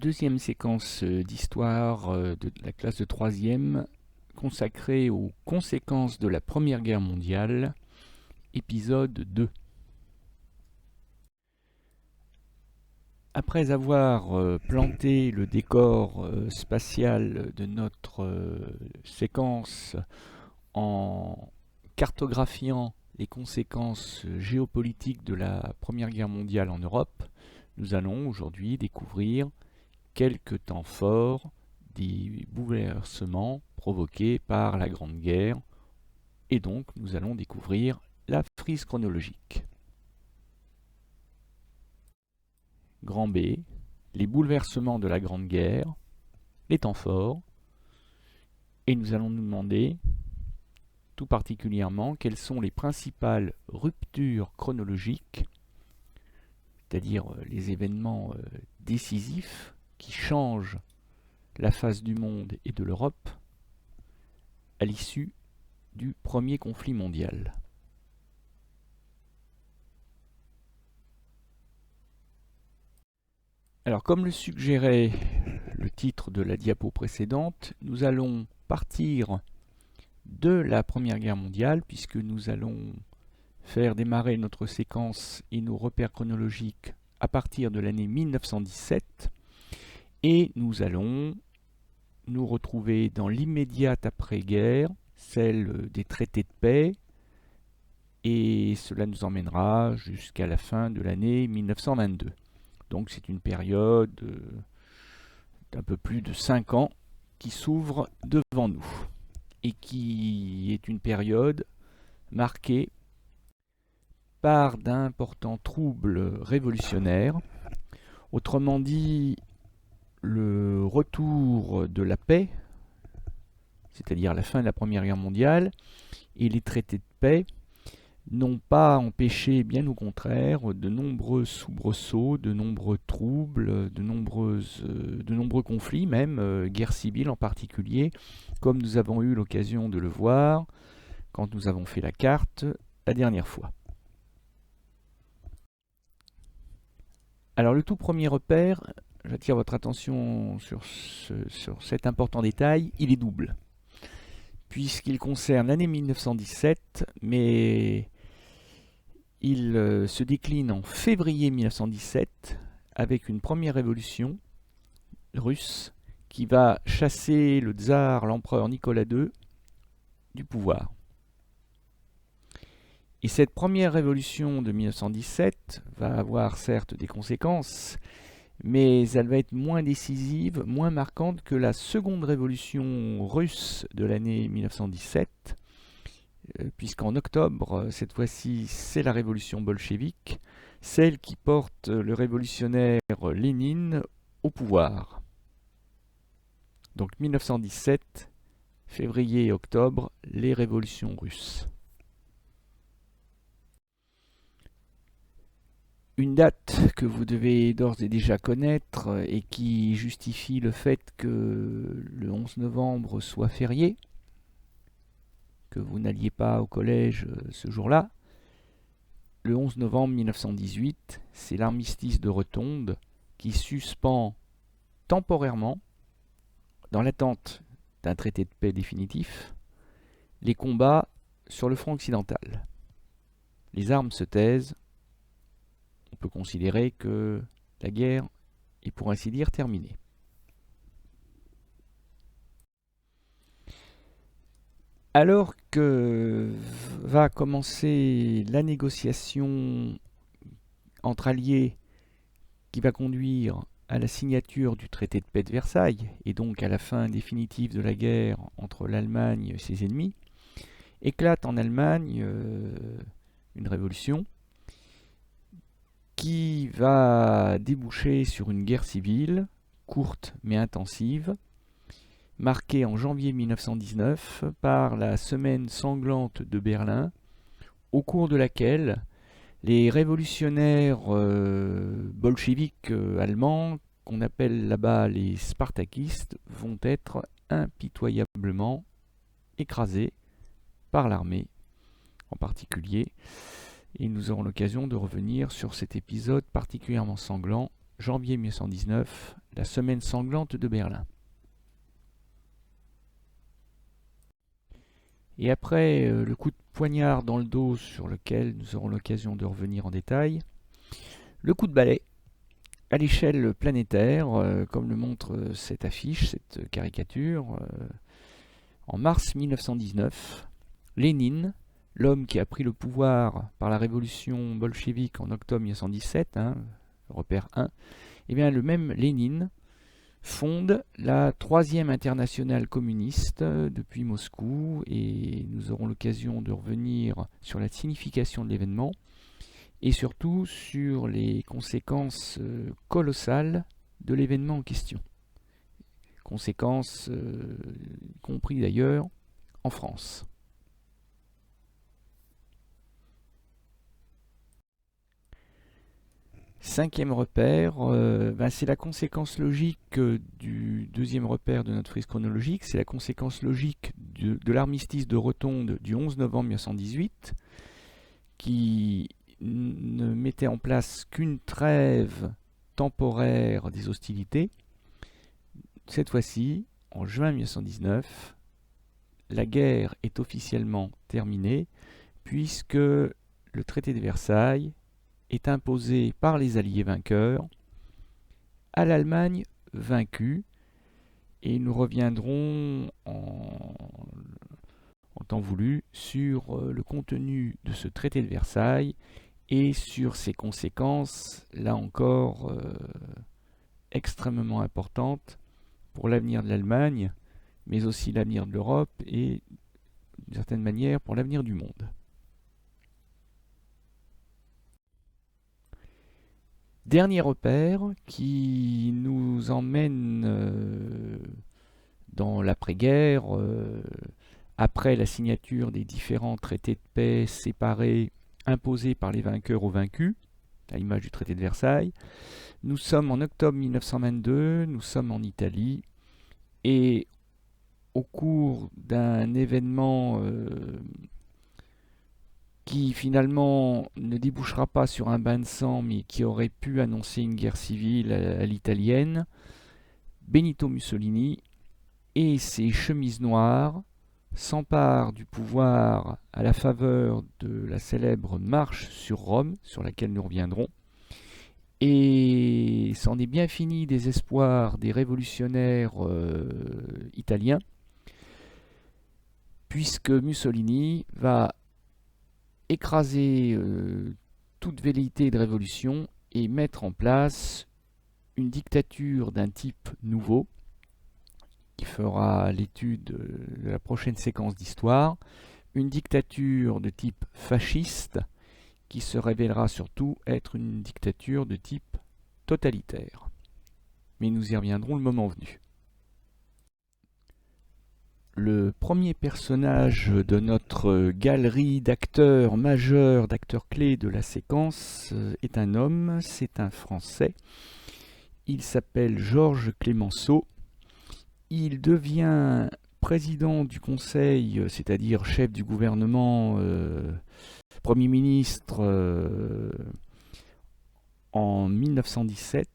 Deuxième séquence d'histoire de la classe de troisième consacrée aux conséquences de la Première Guerre mondiale, épisode 2. Après avoir planté le décor spatial de notre séquence en cartographiant les conséquences géopolitiques de la Première Guerre mondiale en Europe, nous allons aujourd'hui découvrir quelques temps forts des bouleversements provoqués par la Grande Guerre, et donc nous allons découvrir la frise chronologique. Grand B, les bouleversements de la Grande Guerre, les temps forts, et nous allons nous demander tout particulièrement quelles sont les principales ruptures chronologiques, c'est-à-dire les événements décisifs qui changent la face du monde et de l'Europe à l'issue du premier conflit mondial. Alors, comme le suggérait le titre de la diapo précédente, nous allons partir de la Première Guerre mondiale, puisque nous allons faire démarrer notre séquence et nos repères chronologiques à partir de l'année 1917, et nous allons nous retrouver dans l'immédiate après-guerre, celle des traités de paix, et cela nous emmènera jusqu'à la fin de l'année 1922. Donc c'est une période d'un peu plus de 5 ans qui s'ouvre devant nous, et qui est une période marquée par d'importants troubles révolutionnaires, autrement dit le retour de la paix, c'est-à-dire la fin de la Première Guerre mondiale, et les traités de paix n'ont pas empêché, bien au contraire, de nombreux soubresauts, de nombreux troubles, de nombreux conflits, même guerre civile en particulier, comme nous avons eu l'occasion de le voir quand nous avons fait la carte la dernière fois. Alors le tout premier repère, j'attire votre attention sur cet important détail, il est double, puisqu'il concerne l'année 1917, mais il se décline en février 1917 avec une première révolution russe qui va chasser le tsar, l'empereur Nicolas II, du pouvoir. Et cette première révolution de 1917 va avoir certes des conséquences, mais elle va être moins décisive, moins marquante que la seconde révolution russe de l'année 1917, puisqu'en octobre, cette fois-ci, c'est la révolution bolchevique, celle qui porte le révolutionnaire Lénine au pouvoir. Donc 1917, février et octobre, les révolutions russes. Une date que vous devez d'ores et déjà connaître et qui justifie le fait que le 11 novembre soit férié, que vous n'alliez pas au collège ce jour-là. Le 11 novembre 1918, c'est l'armistice de Rotonde qui suspend temporairement, dans l'attente d'un traité de paix définitif, les combats sur le front occidental. Les armes se taisent. On peut considérer que la guerre est pour ainsi dire terminée. Alors que va commencer la négociation entre alliés qui va conduire à la signature du traité de paix de Versailles et donc à la fin définitive de la guerre entre l'Allemagne et ses ennemis, éclate en Allemagne une révolution qui va déboucher sur une guerre civile, courte mais intensive, marquée en janvier 1919 par la semaine sanglante de Berlin, au cours de laquelle les révolutionnaires bolcheviques allemands, qu'on appelle là-bas les spartakistes, vont être impitoyablement écrasés par l'armée en particulier. Et nous aurons l'occasion de revenir sur cet épisode particulièrement sanglant janvier 1919, la semaine sanglante de Berlin. Et après le coup de poignard dans le dos sur lequel nous aurons l'occasion de revenir en détail, le coup de balai à l'échelle planétaire, comme le montre cette affiche, cette caricature. En mars 1919, Lénine, l'homme qui a pris le pouvoir par la révolution bolchevique en octobre 1917, repère 1, et bien le même Lénine fonde la troisième internationale communiste depuis Moscou, et nous aurons l'occasion de revenir sur la signification de l'événement et surtout sur les conséquences colossales de l'événement en question. Conséquences compris d'ailleurs en France. Cinquième repère, c'est la conséquence logique du deuxième repère de notre frise chronologique, c'est la conséquence logique de l'armistice de Rotonde du 11 novembre 1918, qui ne mettait en place qu'une trêve temporaire des hostilités. Cette fois-ci, en juin 1919, la guerre est officiellement terminée, puisque le traité de Versailles est imposé par les Alliés vainqueurs à l'Allemagne vaincue, et nous reviendrons en temps voulu sur le contenu de ce traité de Versailles et sur ses conséquences, là encore extrêmement importantes pour l'avenir de l'Allemagne, mais aussi l'avenir de l'Europe et, d'une certaine manière, pour l'avenir du monde. Dernier repère qui nous emmène dans l'après-guerre, après la signature des différents traités de paix séparés imposés par les vainqueurs aux vaincus, à l'image du traité de Versailles. Nous sommes en octobre 1922, nous sommes en Italie, et au cours d'un événement qui finalement ne débouchera pas sur un bain de sang, mais qui aurait pu annoncer une guerre civile à l'italienne, Benito Mussolini et ses chemises noires s'emparent du pouvoir à la faveur de la célèbre marche sur Rome, sur laquelle nous reviendrons, et c'en est bien fini des espoirs des révolutionnaires italiens, puisque Mussolini va écraser toute velléité de révolution et mettre en place une dictature d'un type nouveau, qui fera l'étude de la prochaine séquence d'histoire, une dictature de type fasciste, qui se révélera surtout être une dictature de type totalitaire. Mais nous y reviendrons le moment venu. Le premier personnage de notre galerie d'acteurs majeurs, d'acteurs clés de la séquence est un homme, c'est un Français. Il s'appelle Georges Clemenceau. Il devient président du Conseil, c'est-à-dire chef du gouvernement, Premier ministre en 1917,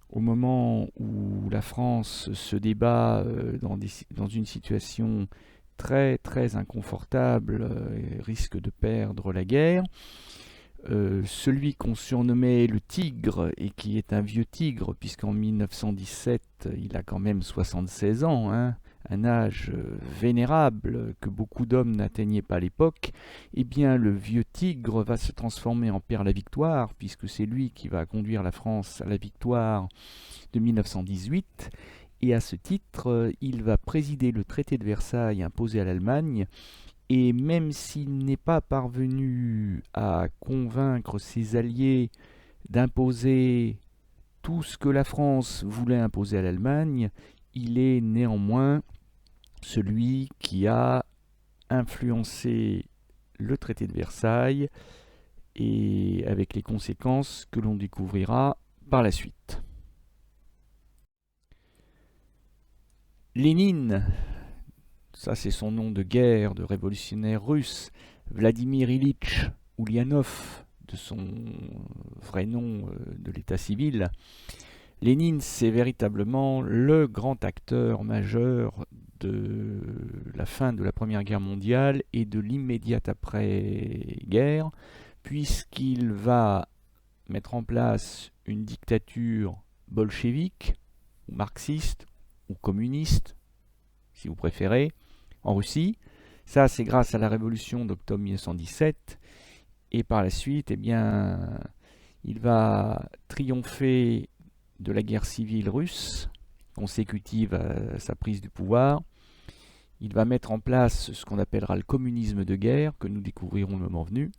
au moment où la France se débat dans une situation très très inconfortable et risque de perdre la guerre. Celui qu'on surnommait le Tigre, et qui est un vieux tigre, puisqu'en 1917, il a quand même 76 ans, un âge vénérable que beaucoup d'hommes n'atteignaient pas à l'époque, eh bien le vieux tigre va se transformer en père la victoire, puisque c'est lui qui va conduire la France à la victoire de 1918, et à ce titre, il va présider le traité de Versailles imposé à l'Allemagne. Et même s'il n'est pas parvenu à convaincre ses alliés d'imposer tout ce que la France voulait imposer à l'Allemagne, il est néanmoins celui qui a influencé le traité de Versailles, et avec les conséquences que l'on découvrira par la suite. Lénine, ça c'est son nom de guerre, de révolutionnaire russe, Vladimir Ilitch Ulyanov, de son vrai nom de l'état civil. Lénine, c'est véritablement le grand acteur majeur de la fin de la Première Guerre mondiale et de l'immédiate après-guerre, puisqu'il va mettre en place une dictature bolchevique, ou marxiste, ou communiste, si vous préférez, en Russie. Ça, c'est grâce à la révolution d'octobre 1917. Et par la suite, eh bien, il va triompher de la guerre civile russe, consécutive à sa prise du pouvoir. Il va mettre en place ce qu'on appellera le communisme de guerre, que nous découvrirons le moment venu.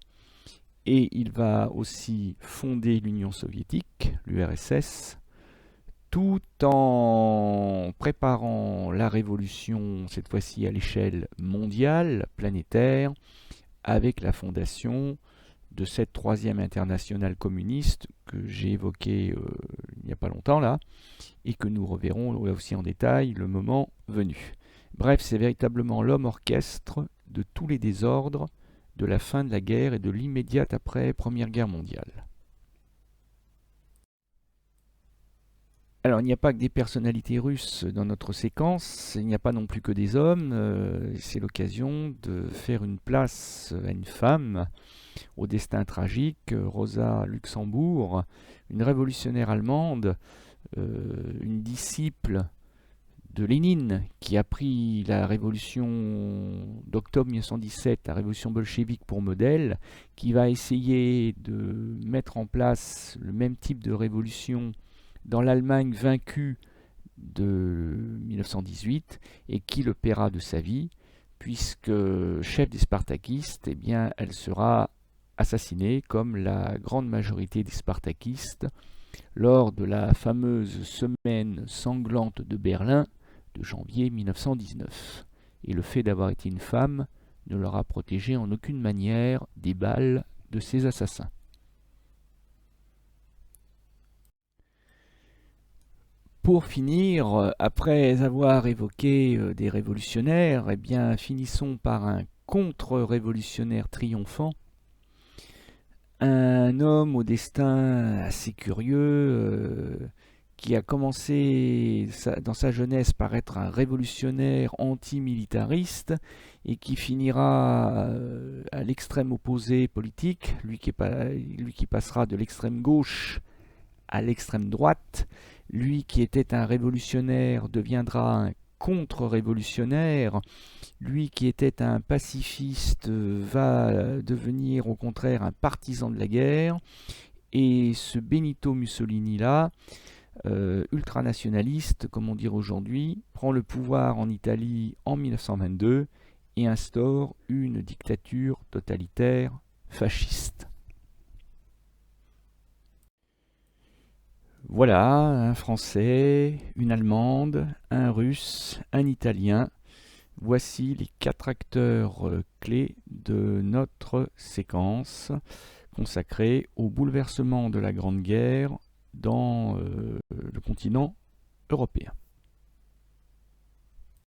Et il va aussi fonder l'Union soviétique, l'URSS, tout en préparant la révolution, cette fois-ci à l'échelle mondiale, planétaire, avec la fondation de cette troisième internationale communiste que j'ai évoquée il n'y a pas longtemps là, et que nous reverrons aussi en détail le moment venu. Bref, c'est véritablement l'homme orchestre de tous les désordres de la fin de la guerre et de l'immédiate après Première Guerre mondiale. Alors, il n'y a pas que des personnalités russes dans notre séquence, il n'y a pas non plus que des hommes. C'est l'occasion de faire une place à une femme au destin tragique, Rosa Luxembourg, une révolutionnaire allemande, une disciple de Lénine, qui a pris la révolution d'octobre 1917, la révolution bolchevique pour modèle, qui va essayer de mettre en place le même type de révolution dans l'Allemagne vaincue de 1918 et qui le paiera de sa vie, puisque chef des spartakistes, eh bien, elle sera assassinée comme la grande majorité des spartakistes lors de la fameuse semaine sanglante de Berlin de janvier 1919. Et le fait d'avoir été une femme ne l'aura protégée en aucune manière des balles de ces assassins. Pour finir, après avoir évoqué des révolutionnaires, eh bien, finissons par un contre-révolutionnaire triomphant. Un homme au destin assez curieux, qui a commencé dans sa jeunesse par être un révolutionnaire antimilitariste et qui finira à l'extrême opposé politique, lui qui passera de l'extrême gauche à l'extrême droite. Lui qui était un révolutionnaire deviendra un contre-révolutionnaire. Lui qui était un pacifiste va devenir au contraire un partisan de la guerre. Et ce Benito Mussolini-là, ultranationaliste, comme on dirait aujourd'hui, prend le pouvoir en Italie en 1922 et instaure une dictature totalitaire fasciste. Voilà, un Français, une Allemande, un Russe, un Italien. Voici les 4 acteurs clés de notre séquence consacrée au bouleversement de la Grande Guerre dans le continent européen.